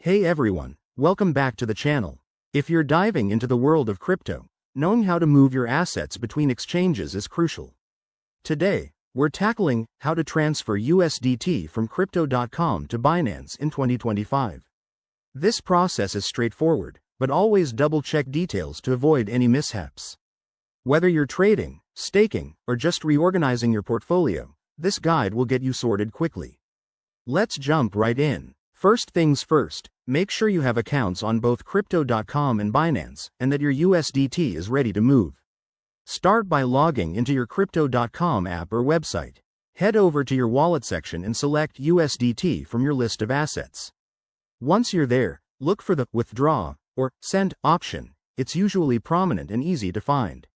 Hey everyone, welcome back to the channel. If you're diving into the world of crypto, knowing how to move your assets between exchanges is crucial. Today, we're tackling how to transfer USDT from Crypto.com to Binance in 2025. This process is straightforward, but always double-check details to avoid any mishaps. Whether you're trading, staking, or just reorganizing your portfolio, this guide will get you sorted quickly. Let's jump right in. First things first, make sure you have accounts on both Crypto.com and Binance and that your USDT is ready to move. Start by logging into your Crypto.com app or website. Head over to your wallet section and select USDT from your list of assets. Once you're there, look for the Withdraw or Send option. It's usually prominent and easy to find.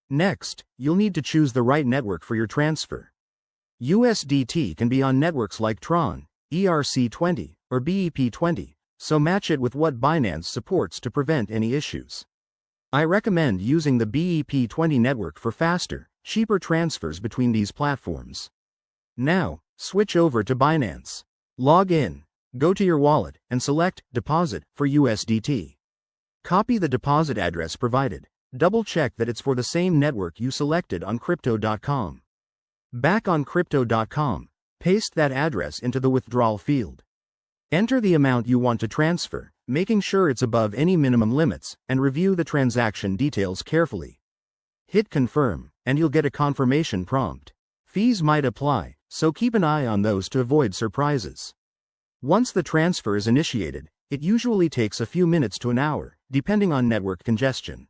Next, you'll need to choose the right network for your transfer. USDT can be on networks like Tron, ERC20, or BEP20, so match it with what Binance supports to prevent any issues. I recommend using the BEP20 network for faster, cheaper transfers between these platforms. Now, switch over to Binance. Log in, go to your wallet, and select Deposit for USDT. Copy the deposit address provided. Double-check that it's for the same network you selected on Crypto.com. Back on Crypto.com, paste that address into the withdrawal field. Enter the amount you want to transfer, making sure it's above any minimum limits, and review the transaction details carefully. Hit Confirm, and you'll get a confirmation prompt. Fees might apply, so keep an eye on those to avoid surprises. Once the transfer is initiated, it usually takes a few minutes to an hour, depending on network congestion.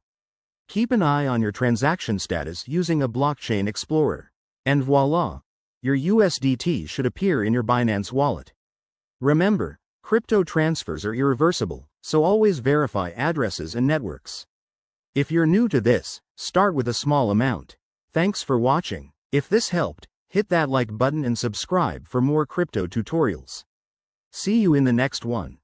Keep an eye on your transaction status using a blockchain explorer. And voila! Your USDT should appear in your Binance wallet. Remember, crypto transfers are irreversible, so always verify addresses and networks. If you're new to this, start with a small amount. Thanks for watching. If this helped, hit that like button and subscribe for more crypto tutorials. See you in the next one.